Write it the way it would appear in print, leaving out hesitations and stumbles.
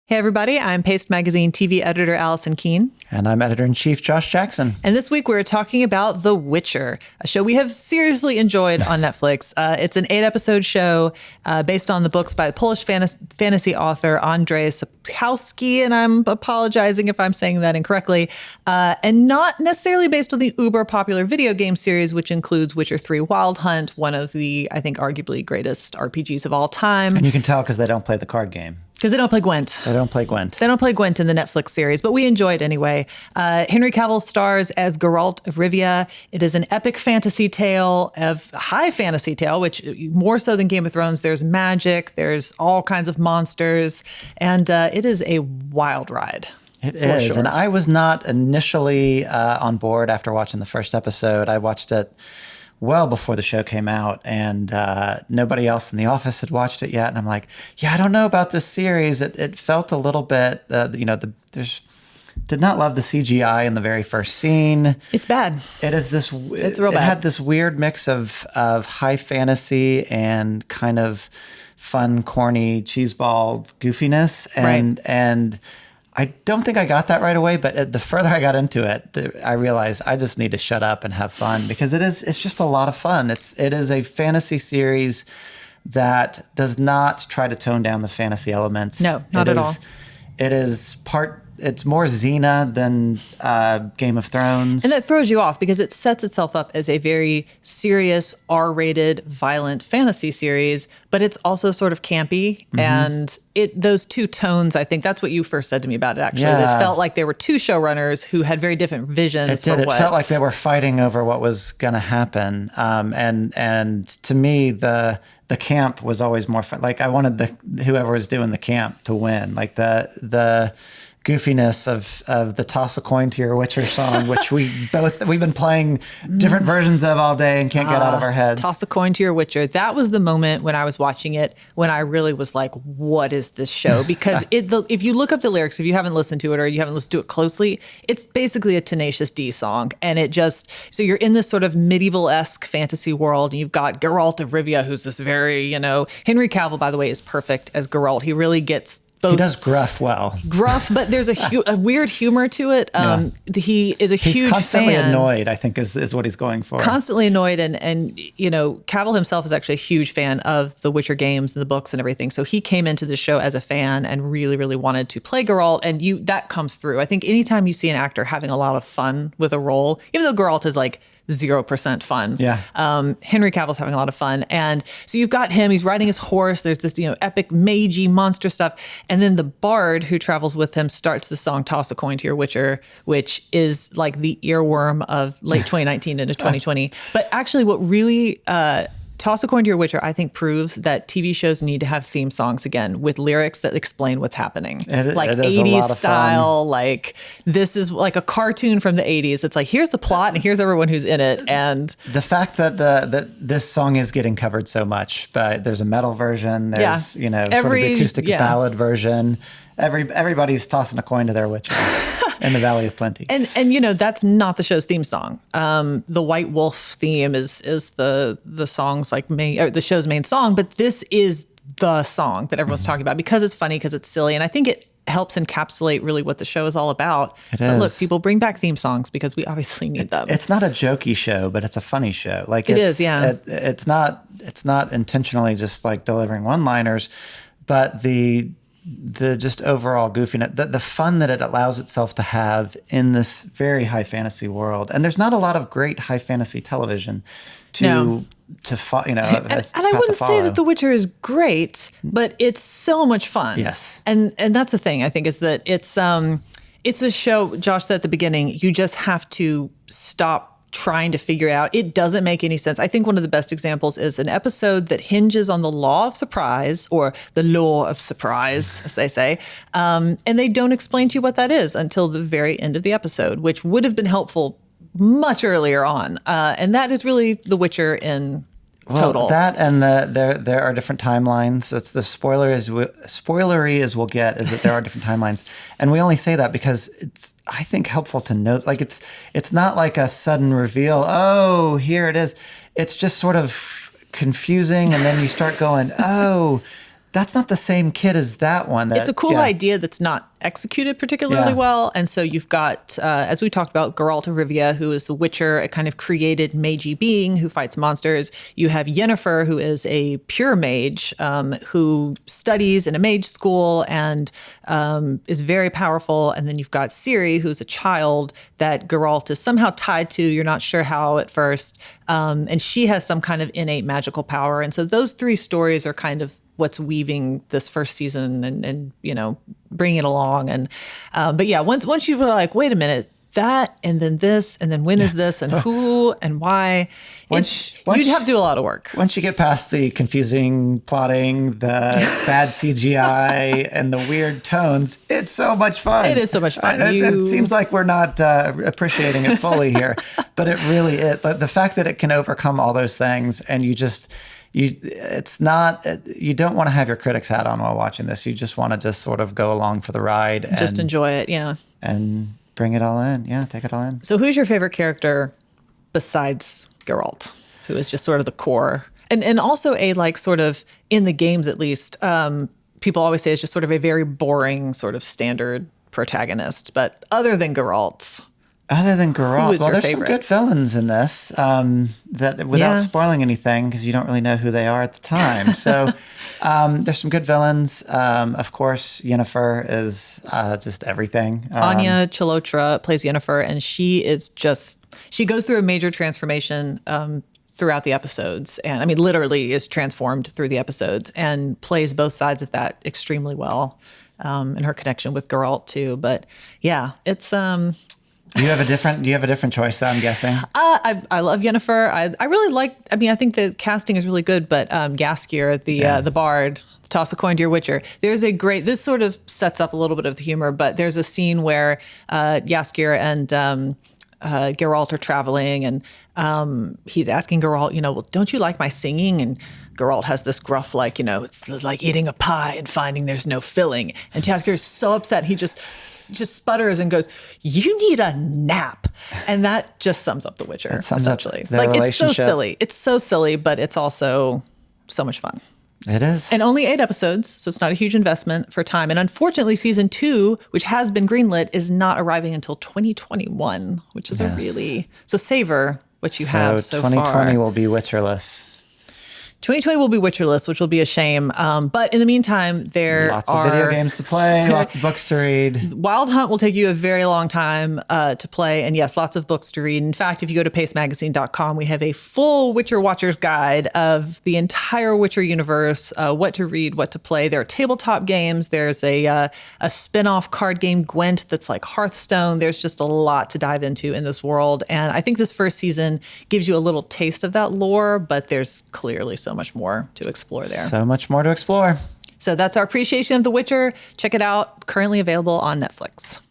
Hey everybody, I'm Paste Magazine TV editor Allison Keene. And I'm editor-in-chief Josh Jackson. And this week we're talking about The Witcher, a show we have seriously enjoyed on Netflix. It's an 8-episode show based on the books by the Polish fantasy author Andrzej Sapkowski, and I'm apologizing if I'm saying that incorrectly, and not necessarily based on the uber popular video game series, which includes Witcher 3 Wild Hunt, one of the, I think, arguably greatest RPGs of all time. And you can tell because they don't play the card game. Because they don't play Gwent. They don't play Gwent. They don't play Gwent in the Netflix series, but we enjoy it anyway. Henry Cavill stars as Geralt of Rivia. It is an epic fantasy tale, high fantasy tale, which more so than Game of Thrones. There's magic, there's all kinds of monsters, and it is a wild ride. It is, sure. And I was not initially on board after watching the first episode. I watched it well before the show came out, and nobody else in the office had watched it yet. And I'm like, yeah, I don't know about this series. It felt a little bit, did not love the CGI in the very first scene. It's bad. It is this. It's real bad. It had this weird mix of high fantasy and kind of fun, corny, cheeseball goofiness, and I don't think I got that right away, but the further I got into it, I realized I just need to shut up and have fun because it's just a lot of fun. It is a fantasy series that does not try to tone down the fantasy elements. No, not at all. It's more Xena than Game of Thrones. And that throws you off because it sets itself up as a very serious, R-rated, violent fantasy series, but it's also sort of campy. Mm-hmm. And those two tones, I think that's what you first said to me about it, actually. Yeah. It felt like there were two showrunners who had very different visions. It felt like they were fighting over what was going to happen. And to me, the camp was always more fun. Like I wanted whoever was doing the camp to win. Like the goofiness of the Toss a Coin to Your Witcher song, which we've been playing different versions of all day and can't get out of our heads. Toss a Coin to Your Witcher. That was the moment when I was watching it when I really was like, what is this show? Because if you look up the lyrics, if you haven't listened to it or you haven't listened to it closely, it's basically a Tenacious D song. And so you're in this sort of medieval-esque fantasy world, and you've got Geralt of Rivia, who's this very, Henry Cavill, by the way, is perfect as Geralt. He really gets both. He does gruff well. Gruff, but there's a weird humor to it. He is huge He's constantly fan. Annoyed, I think, is what he's going for. Constantly annoyed, and Cavill himself is actually a huge fan of the Witcher games and the books and everything. So he came into the show as a fan and really, really wanted to play Geralt, and that comes through. I think anytime you see an actor having a lot of fun with a role, even though Geralt is like 0% fun. Yeah. Henry Cavill's having a lot of fun. And so you've got him, he's riding his horse. There's this, epic magey monster stuff. And then the bard who travels with him starts the song Toss a Coin to Your Witcher, which is like the earworm of late 2019 into 2020. But actually what really, Toss a Coin to Your Witcher, I think, proves that TV shows need to have theme songs again with lyrics that explain what's happening. Like 80s style, like this is like a cartoon from the 80s. It's like, here's the plot and here's everyone who's in it. And the fact that that this song is getting covered so much, but there's a metal version, there's, sort of the acoustic ballad version. Everybody's tossing a coin to their Witcher. In the Valley of Plenty. And that's not the show's theme song. The White Wolf theme is the song's the show's main song, but this is the song that everyone's talking about because it's funny, because it's silly, and I think it helps encapsulate really what the show is all about. But look, people bring back theme songs because we obviously need them. It's not a jokey show, but it's a funny show. Like it is, yeah. It's not intentionally just like delivering one-liners, but the just overall goofiness, the fun that it allows itself to have in this very high fantasy world. And there's not a lot of great high fantasy television to follow. And I wouldn't say that The Witcher is great, but it's so much fun. Yes. And that's the thing, I think, is that it's a show, Josh said at the beginning, you just have to stop trying to figure out. It doesn't make any sense. I think one of the best examples is an episode that hinges on the law of surprise, or the law of surprise, as they say. And they don't explain to you what that is until the very end of the episode, which would have been helpful much earlier on. And that is really The Witcher in total. That and there are different timelines. That's the spoilery as we'll get, is that there are different timelines. And we only say that because it's, I think, helpful to note. Like it's not like a sudden reveal. Oh, here it is. It's just sort of confusing, and then you start going, oh, that's not the same kid as that one. It's a cool idea that's not executed particularly well. And so you've got, as we talked about, Geralt of Rivia, who is the Witcher, a kind of created magey being who fights monsters. You have Yennefer, who is a pure mage who studies in a mage school and is very powerful. And then you've got Ciri, who's a child that Geralt is somehow tied to. You're not sure how at first. And she has some kind of innate magical power. And so those three stories are kind of what's weaving this first season and you know, bringing it along. And but yeah, once you were like, wait a minute, that and then this and then when is this and who and why, you'd have to do a lot of work. Once you get past the confusing plotting, the bad CGI and the weird tones, it's so much fun. It is so much fun. It seems like we're not appreciating it fully here, but it really is. The fact that it can overcome all those things and you don't want to have your critic's hat on while watching this. You just want to just sort of go along for the ride. Just enjoy it, yeah. And bring it all in. Yeah, take it all in. So who's your favorite character besides Geralt, who is just sort of the core? And also a like sort of, in the games at least, people always say it's just sort of a very boring sort of standard protagonist. But other than Geralt... well, there's some good villains in this that without spoiling anything, because you don't really know who they are at the time. So there's some good villains. Of course, Yennefer is just everything. Anya Chalotra plays Yennefer, and she goes through a major transformation throughout the episodes. And I mean, literally is transformed through the episodes and plays both sides of that extremely well in her connection with Geralt too. But yeah, it's... Do you have a different choice, I'm guessing? I love Yennefer. I really like, I mean, I think the casting is really good, but Jaskier, the bard, toss a coin to your Witcher. This sort of sets up a little bit of the humor, but there's a scene where Jaskier and Geralt are traveling and he's asking Geralt, you know, well, don't you like my singing? And Geralt has this gruff, like, you know, it's like eating a pie and finding there's no filling. And Jaskier is so upset. He just sputters and goes, you need a nap. And that just sums up The Witcher, essentially. Like, it's so silly. It's so silly, but it's also so much fun. It is. And only 8 episodes, so it's not a huge investment for time. And unfortunately, season 2, which has been greenlit, is not arriving until 2021, which is a really... So savor what you have so far. 2020 will be Witcherless. 2020 will be Witcherless, which will be a shame. But in the meantime, there lots of video games to play, lots of books to read. Wild Hunt will take you a very long time to play. And yes, lots of books to read. In fact, if you go to pacemagazine.com, we have a full Witcher Watcher's Guide of the entire Witcher universe, what to read, what to play. There are tabletop games. There's a spin-off card game, Gwent, that's like Hearthstone. There's just a lot to dive into in this world. And I think this first season gives you a little taste of that lore, but there's clearly so much more to explore there. So much more to explore. So that's our appreciation of The Witcher. Check it out. Currently available on Netflix.